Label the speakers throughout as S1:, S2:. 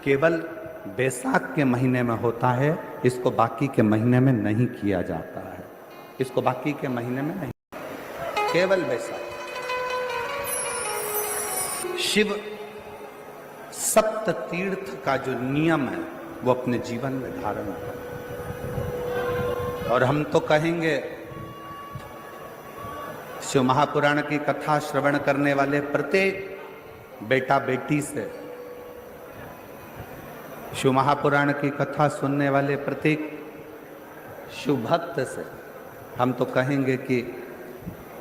S1: केवल बैसाख के महीने में होता है, इसको बाकी के महीने में नहीं किया जाता है। इसको बाकी के महीने में नहीं, केवल बैसाख। शिव सप्त तीर्थ का जो नियम है वो अपने जीवन में धारण करें। और हम तो कहेंगे, शिव महापुराण की कथा श्रवण करने वाले प्रत्येक बेटा बेटी से, शिव महापुराण की कथा सुनने वाले प्रत्येक शिव भक्त से हम तो कहेंगे कि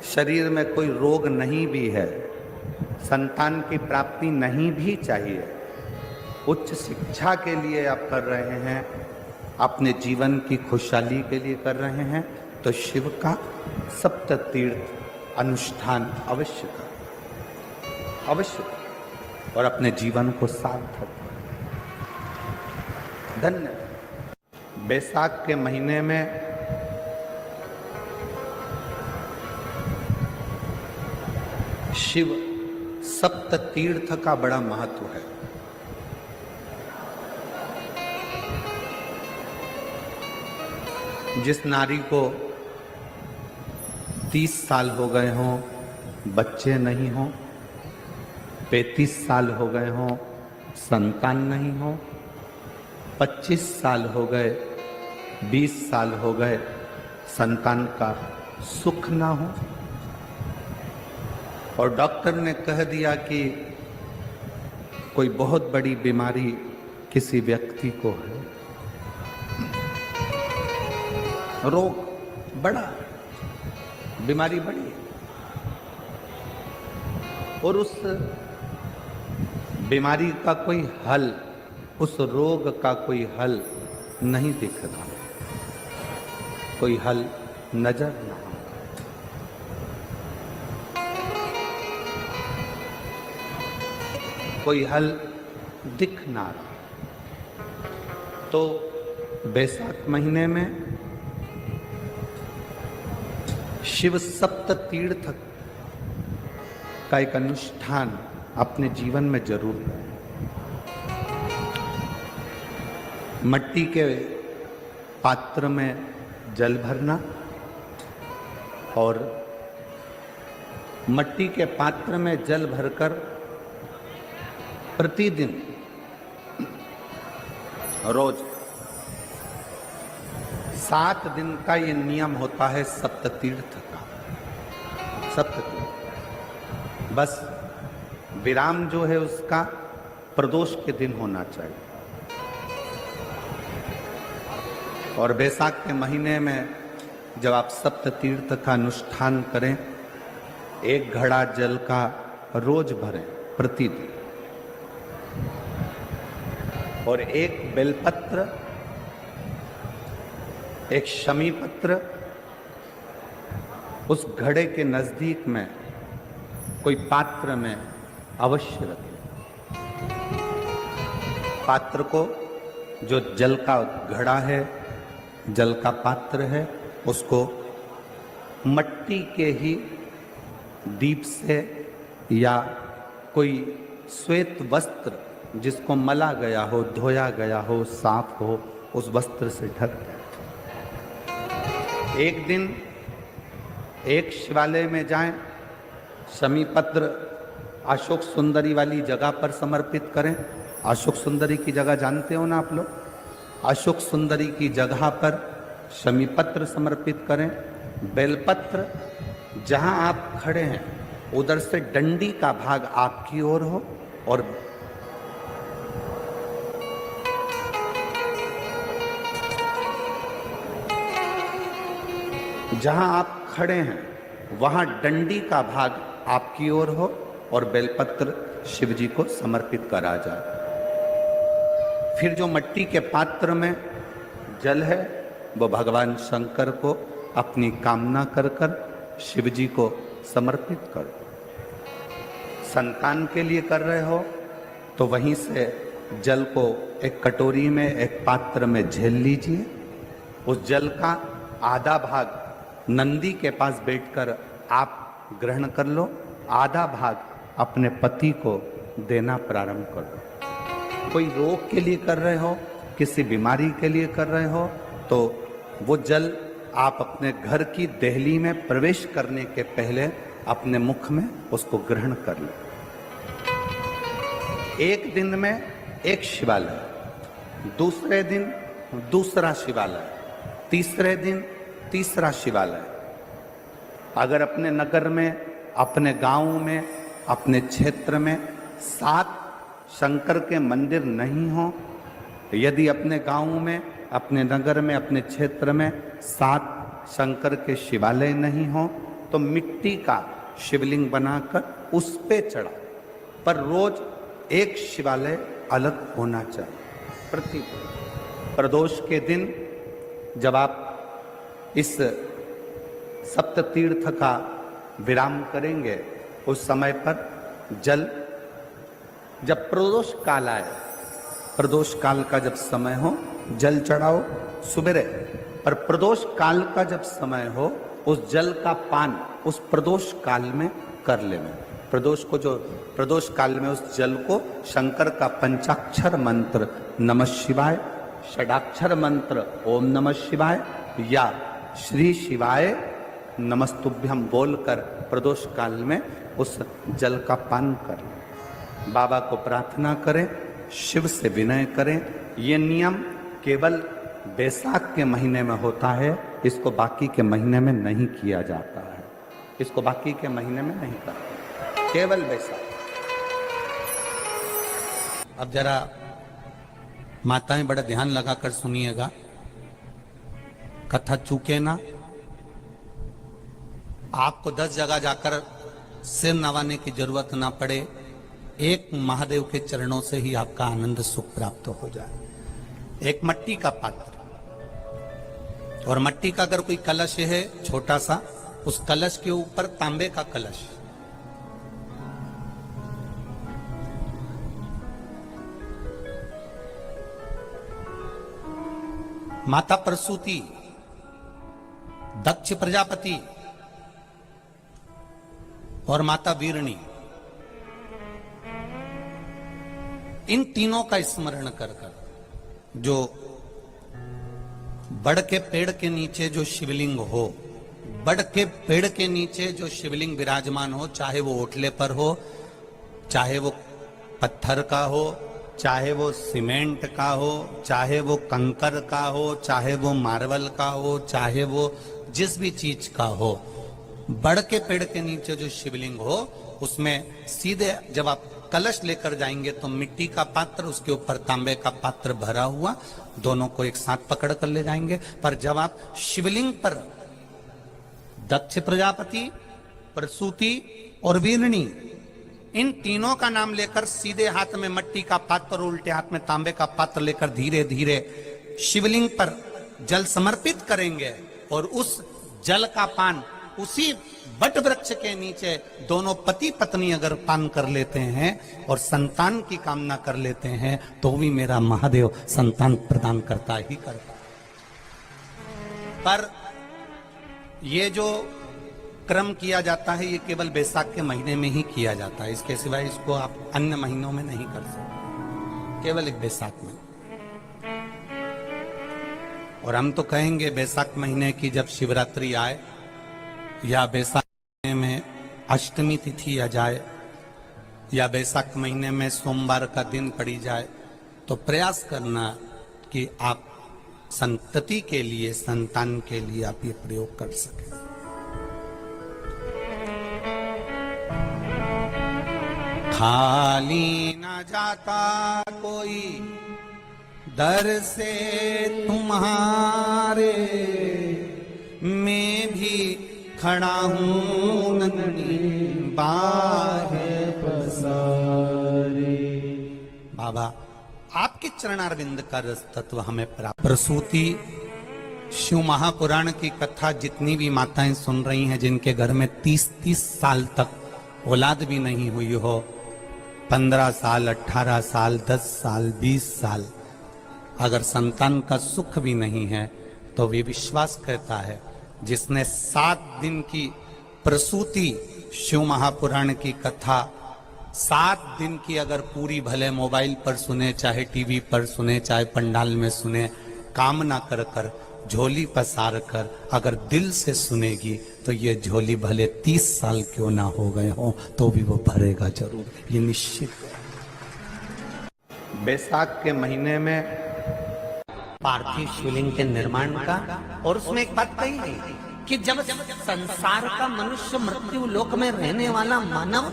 S1: शरीर में कोई रोग नहीं भी है, संतान की प्राप्ति नहीं भी चाहिए, उच्च शिक्षा के लिए आप कर रहे हैं, अपने जीवन की खुशहाली के लिए कर रहे हैं, तो शिव का सप्त तीर्थ अनुष्ठान अवश्य करें, अवश्य करें, और अपने जीवन को सार्थक करें। धन्य। बैसाख के महीने में शिव सप्त तीर्थ का बड़ा महत्व है। जिस नारी को 30 साल हो गए हों, बच्चे नहीं हों, 35 साल हो गए हों, संतान नहीं हो, 25 साल हो गए, 20 साल हो गए, संतान का सुख ना हो, और डॉक्टर ने कह दिया कि कोई बहुत बड़ी बीमारी किसी व्यक्ति को है, रोग बड़ा, बीमारी बड़ी है, और उस बीमारी का कोई हल, उस रोग का कोई हल नहीं दिख रहा, कोई हल नजर न आता, कोई हल दिख ना रहा। तो बैसाख महीने में शिव सप्त तीर्थ का एक अनुष्ठान अपने जीवन में जरूर करें। मट्टी के पात्र में जल भरना और मट्टी के पात्र में जल भरकर प्रतिदिन रोज 7 दिन का ये नियम होता है सप्त तीर्थ का। सप्त तीर्थ बस विराम जो है उसका प्रदोष के दिन होना चाहिए। और बैसाख के महीने में जब आप सप्त तीर्थ का अनुष्ठान करें, 1 घड़ा जल का रोज भरें प्रतिदिन, और 1 बेलपत्र, 1 शमी पत्र उस घड़े के नजदीक में कोई पात्र में अवश्य रखें। पात्र को, जो जल का घड़ा है, जल का पात्र है, उसको मट्टी के ही दीप से या कोई श्वेत वस्त्र जिसको मला गया हो, धोया गया हो, साफ हो, उस वस्त्र से ढक दें। एक दिन एक शिवालय में जाएं, शमी पत्र अशोक सुंदरी वाली जगह पर समर्पित करें। अशोक सुंदरी की जगह जानते हो ना आप लोग? अशोक सुंदरी की जगह पर शमी पत्र समर्पित करें। बेलपत्र जहां आप खड़े हैं उधर से डंडी का भाग आपकी ओर हो, और जहां आप खड़े हैं वहां डंडी का भाग आपकी ओर हो, और बेलपत्र शिव जी को समर्पित करा जाए। फिर जो मट्टी के पात्र में जल है वो भगवान शंकर को अपनी कामना कर कर शिव जी को समर्पित करो। संतान के लिए कर रहे हो तो वहीं से जल को एक कटोरी में, एक पात्र में झेल लीजिए। उस जल का आधा भाग नंदी के पास बैठकर आप ग्रहण कर लो, आधा भाग अपने पति को देना प्रारंभ कर दो। कोई रोग के लिए कर रहे हो, किसी बीमारी के लिए कर रहे हो, तो वो जल आप अपने घर की देहली में प्रवेश करने के पहले अपने मुख में उसको ग्रहण कर लो। एक दिन में एक शिवालय, दूसरे दिन दूसरा शिवालय, तीसरे दिन तीसरा शिवालय। अगर अपने नगर में, अपने गांव में, अपने क्षेत्र में 7 शंकर के मंदिर नहीं हो, यदि अपने गांव में, अपने नगर में, अपने क्षेत्र में 7 शंकर के शिवालय नहीं हो, तो मिट्टी का शिवलिंग बनाकर उस पे चढ़ा, पर रोज एक शिवालय अलग होना चाहिए। प्रदोष के दिन जब आप इस सप्त तीर्थ का विराम करेंगे, उस समय पर जल, जब प्रदोष काल आए, प्रदोष काल का जब समय हो, जल चढ़ाओ सुबेरे। पर प्रदोष काल का जब समय हो, उस जल का पान उस प्रदोष काल में कर लेना। प्रदोष को, जो प्रदोष काल में उस जल को शंकर का पंचाक्षर मंत्र नमः शिवाय, षडाक्षर मंत्र ओम नमः शिवाय या श्री शिवाय नमस्तुभ्यम बोलकर प्रदोष काल में उस जल का पान करें। बाबा को प्रार्थना करें, शिव से विनय करें। ये नियम केवल बैसाख के महीने में होता है, इसको बाकी के महीने में नहीं किया जाता है। इसको बाकी के महीने में नहीं करते, केवल बैसाख। अब जरा माताएं बड़ा ध्यान लगाकर सुनिएगा, कथा चूके ना। आपको 10 जगह जाकर सिर नवाने की जरूरत ना पड़े, एक महादेव के चरणों से ही आपका आनंद सुख प्राप्त हो जाए। एक मट्टी का पात्र, और मट्टी का अगर कोई कलश है छोटा सा, उस कलश के ऊपर तांबे का कलश, माता प्रसूति, दक्ष प्रजापति और माता वीरणी, इन तीनों का स्मरण कर कर, जो बड़ के पेड़ के नीचे जो शिवलिंग हो, बड़ के पेड़ के नीचे जो शिवलिंग विराजमान हो, चाहे वो ओटले पर हो, चाहे वो पत्थर का हो, चाहे वो सीमेंट का हो, चाहे वो कंकर का हो, चाहे वो मार्बल का हो, चाहे वो जिस भी चीज का हो, बड़ के पेड़ के नीचे जो शिवलिंग हो, उसमें सीधे जब आप कलश लेकर जाएंगे तो मिट्टी का पात्र, उसके ऊपर तांबे का पात्र भरा हुआ, दोनों को एक साथ पकड़ कर ले जाएंगे। पर जब आप शिवलिंग पर दक्ष प्रजापति, प्रसूति और वीरणी, इन तीनों का नाम लेकर सीधे हाथ में मट्टी का पात्र, उल्टे हाथ में तांबे का पात्र लेकर धीरे धीरे शिवलिंग पर जल समर्पित करेंगे, और उस जल का पान उसी बट वृक्ष के नीचे दोनों पति पत्नी अगर पान कर लेते हैं और संतान की कामना कर लेते हैं, तो भी मेरा महादेव संतान प्रदान करता ही करता। पर ये जो क्रम किया जाता है, ये केवल बैसाख के महीने में ही किया जाता है, इसके सिवाय इसको आप अन्य महीनों में नहीं कर सकते, केवल एक बैसाख में। और हम तो कहेंगे बैसाख महीने की जब शिवरात्रि आए, या बैसाख महीने में अष्टमी तिथि आ जाए, या बैसाख महीने में सोमवार का दिन पड़ी जाए, तो प्रयास करना कि आप संतति के लिए, संतान के लिए आप ये प्रयोग कर सकें। खाली न जाता कोई दर से तुम्हारे, मैं भी खड़ा हूं नंदी बाहें पसारे। बाबा आपके चरणारविंद का रस तत्व हमें प्राप्त। प्रसूति शिव महापुराण की कथा जितनी भी माताएं सुन रही हैं, जिनके घर में 30-30 साल तक औलाद भी नहीं हुई हो, 15 साल, 18 साल, 10 साल, 20 साल, अगर संतान का सुख भी नहीं है, तो वे विश्वास करता है जिसने 7 दिन की प्रसूति शिव महापुराण की कथा 7 दिन की अगर पूरी भले मोबाइल पर सुने, चाहे टीवी पर सुने, चाहे पंडाल में सुने, कामना कर कर झोली पसार कर अगर दिल से सुनेगी तो ये झोली भले 30 साल क्यों ना हो गए हो तो भी वो भरेगा जरूर, ये निश्चित है। बैसाख के महीने में पार्थिव शिवलिंग के निर्माण का, और उसमें एक बात कही गई कि जब संसार का मनुष्य मृत्यु लोक में रहने वाला मानव,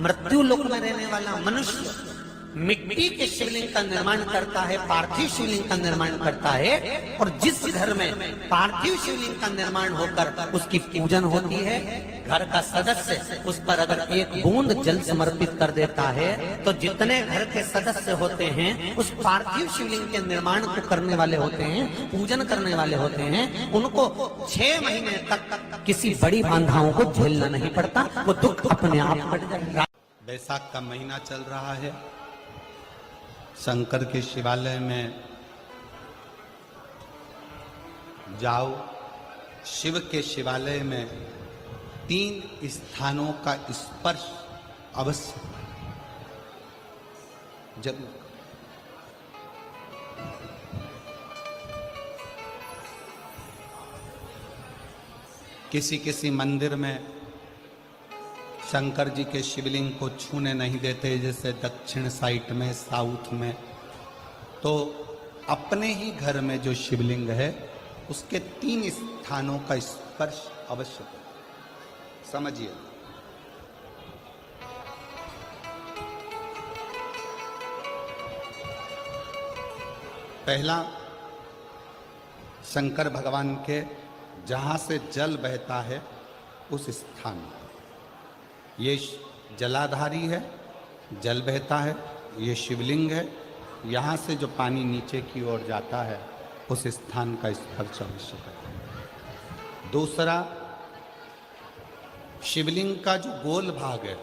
S1: मृत्यु लोक में रहने वाला मनुष्य मिट्टी के शिवलिंग का निर्माण करता है, पार्थिव शिवलिंग का निर्माण करता है, और जिस घर में पार्थिव शिवलिंग का निर्माण होकर उसकी पूजन होती है, घर का सदस्य उस पर अगर एक बूंद जल समर्पित कर देता है तो जितने घर के सदस्य होते हैं उस पार्थिव शिवलिंग के निर्माण को करने वाले होते हैं, पूजन करने वाले होते हैं, उनको 6 महीने तक किसी बड़ी बाधाओं को झेलना नहीं पड़ता, वो दुख अपने आप कट जाएगा। बैसाख का महीना चल रहा है, शंकर के शिवालय में जाओ, शिव के शिवालय में 3 स्थानों का स्पर्श अवश्य जरूर। किसी मंदिर में शंकर जी के शिवलिंग को छूने नहीं देते, जैसे दक्षिण साइड में, साउथ में, तो अपने ही घर में जो शिवलिंग है उसके 3 स्थानों का स्पर्श अवश्य करें। समझिए, पहला शंकर भगवान के जहां से जल बहता है उस स्थान, ये जलाधारी है, जल बहता है, ये शिवलिंग है, यहाँ से जो पानी नीचे की ओर जाता है उस स्थान का स्पर्श अवश्य करें। दूसरा, शिवलिंग का जो गोल भाग है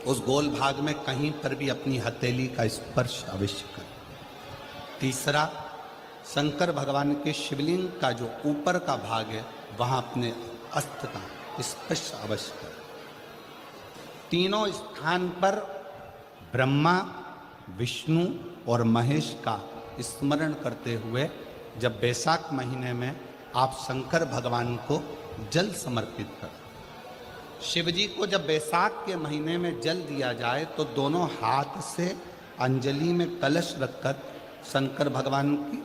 S1: उस गोल भाग में कहीं पर भी अपनी हथेली का स्पर्श अवश्य करें। तीसरा, शंकर भगवान के शिवलिंग का जो ऊपर का भाग है वहाँ अपने अस्त्र का स्पर्श अवश्य करें। तीनों स्थान पर ब्रह्मा, विष्णु और महेश का स्मरण करते हुए जब बैसाख महीने में आप शंकर भगवान को जल समर्पित करें। शिव जी को जब बैसाख के महीने में जल दिया जाए तो दोनों हाथ से अंजलि में कलश रखकर शंकर भगवान की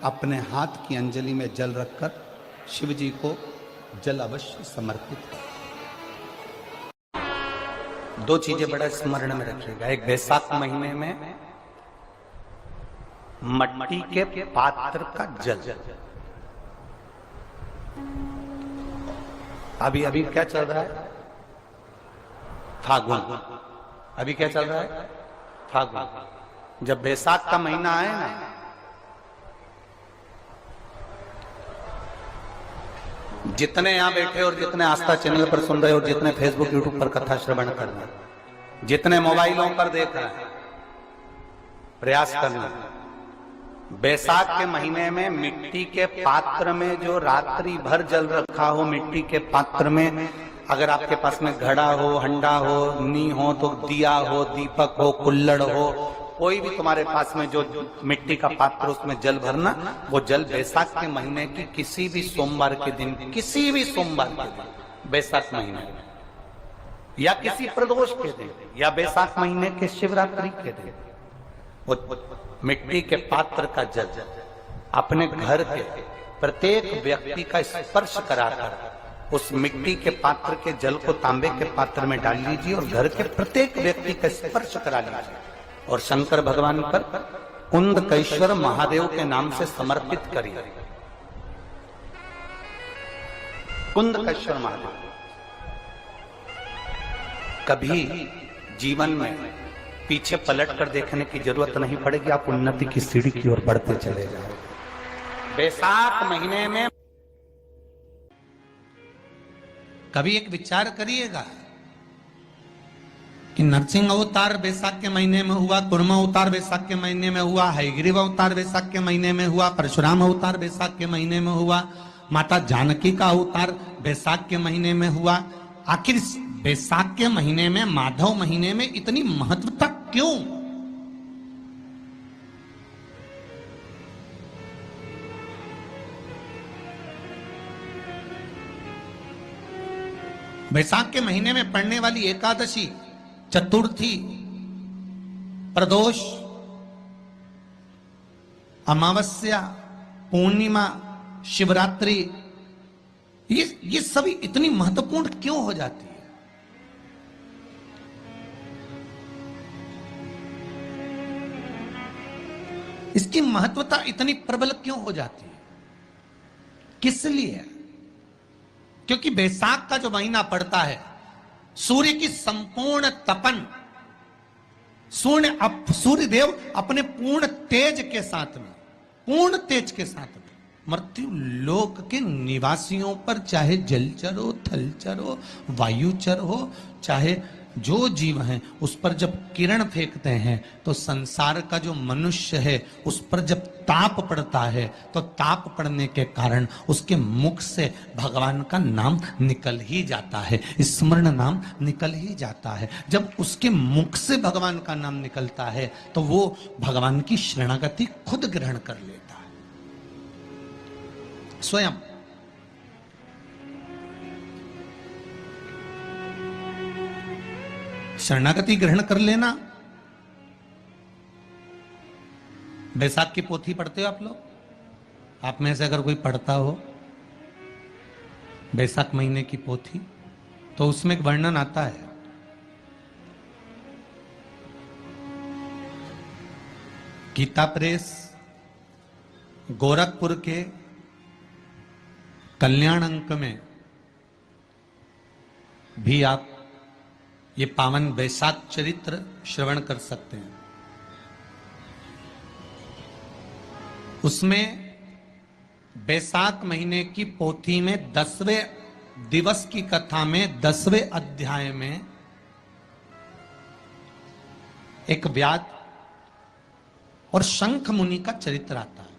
S1: अपने हाथ की अंजलि में जल रखकर शिव जी को जल अवश्य समर्पित करें। 2 चीजें बड़ा स्मरण में रखिएगा। एक, बैसाख महीने में मट्टी के पात्र का जल, अभी क्या चल रहा है? फागुन। अभी क्या चल रहा है? फागुन। जब बैसाख का महीना आए ना, जितने यहां बैठे और जितने आस्था चैनल पर सुन रहे और जितने फेसबुक यूट्यूब पर कथा श्रवण कर रहे, जितने मोबाइलों पर देख रहे हैं, प्रयास करना, बैसाख के महीने में मिट्टी के पात्र में जो रात्रि भर जल रखा हो, मिट्टी के पात्र में अगर आपके पास में घड़ा हो, हंडा हो, नी हो, तो दिया हो, दीपक हो, कुल्लड़ हो, कोई भी तुम्हारे पास में जो मिट्टी का पात्र उसमें जल भरना, वो जल बैसाख के महीने की किसी भी सोमवार के दिन, किसी भी सोमवार के दिन, बैसाख महीने में, या किसी प्रदोष के दिन, या बैसाख महीने के शिवरात्रि के दिन, वो मिट्टी के पात्र का जल अपने घर के प्रत्येक व्यक्ति का स्पर्श कराकर उस मिट्टी के पात्र के जल को तांबे के पात्र में डाल लीजिए और घर के प्रत्येक व्यक्ति का स्पर्श करा लीजिए और शंकर भगवान पर कुंदकेश्वर महादेव के नाम से समर्पित करिए। कुंदकेश्वर महादेव। कभी जीवन में पीछे पलट कर देखने की जरूरत नहीं पड़ेगी, आप उन्नति की सीढ़ी की ओर बढ़ते चले जाओ। बैसाख महीने में कभी एक विचार करिएगा कि नरसिंह अवतार बैसाख के महीने में हुआ, कुर्म अवतार बैसाख के महीने में हुआ, हयग्रीव अवतार बैसाख के महीने में हुआ, परशुराम अवतार बैसाख के महीने में हुआ, माता जानकी का अवतार बैसाख के महीने में हुआ। आखिर बैसाख के महीने में, माधव महीने में इतनी महत्वता क्यों? बैसाख के महीने में पड़ने वाली एकादशी, चतुर्थी, प्रदोष, अमावस्या, पूर्णिमा, शिवरात्रि, ये सभी इतनी महत्वपूर्ण क्यों हो जाती है? इसकी महत्वता इतनी प्रबल क्यों हो जाती है? किस लिए? क्योंकि बैसाख का जो महीना पड़ता है, सूर्य की संपूर्ण तपन, सूर्य देव अपने पूर्ण तेज के साथ में, पूर्ण तेज के साथ में मृत्यु लोक के निवासियों पर, चाहे जलचर हो, थलचर हो, वायुचर हो, चाहे जो जीव हैं, उस पर जब किरण फेंकते हैं तो संसार का जो मनुष्य है उस पर जब ताप पड़ता है तो ताप पड़ने के कारण उसके मुख से भगवान का नाम निकल ही जाता है, स्मरण नाम निकल ही जाता है। जब उसके मुख से भगवान का नाम निकलता है तो वो भगवान की शरणागति खुद ग्रहण कर लेता है स्वयं। शरणागति ग्रहण कर लेना। बैसाख की पोथी पढ़ते हो आप लोग? आप में से अगर कोई पढ़ता हो बैसाख महीने की पोथी, तो उसमें एक वर्णन आता है, गीता प्रेस गोरखपुर के कल्याण अंक में भी आप ये पावन बैसाख चरित्र श्रवण कर सकते हैं। उसमें बैसाख महीने की पोथी में 10वें दिवस की कथा में 10वें अध्याय में एक व्याध और शंख मुनि का चरित्र आता है।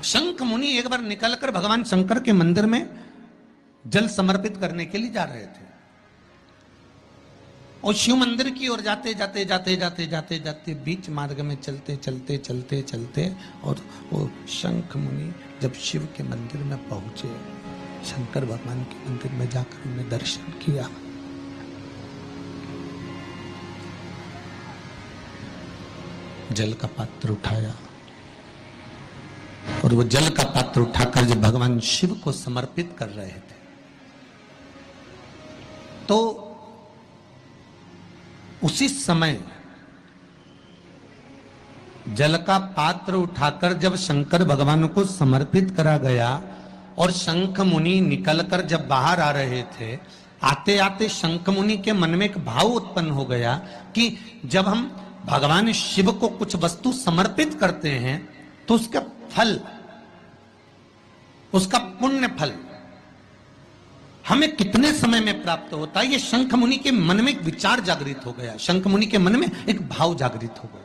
S1: शंख मुनि एक बार निकलकर भगवान शंकर के मंदिर में जल समर्पित करने के लिए जा रहे थे और शिव मंदिर की ओर जाते जाते जाते जाते जाते जाते बीच मार्ग में चलते चलते चलते चलते और वो शंख मुनि जब शिव के मंदिर में पहुंचे, शंकर भगवान के मंदिर में जाकर उन्हें दर्शन किया, जल का पात्र उठाया और वो जल का पात्र उठाकर जब भगवान शिव को समर्पित कर रहे थे तो उसी समय जल का पात्र उठाकर जब शंकर भगवान को समर्पित करा गया और शंख मुनि निकलकर जब बाहर आ रहे थे, आते आते शंख मुनि के मन में एक भाव उत्पन्न हो गया कि जब हम भगवान शिव को कुछ वस्तु समर्पित करते हैं तो उसका फल, उसका पुण्य फल हमें कितने समय में प्राप्त होता है। ये शंख मुनि के मन में एक विचार जागृत हो गया, शंख मुनि के मन में एक भाव जागृत हो गया।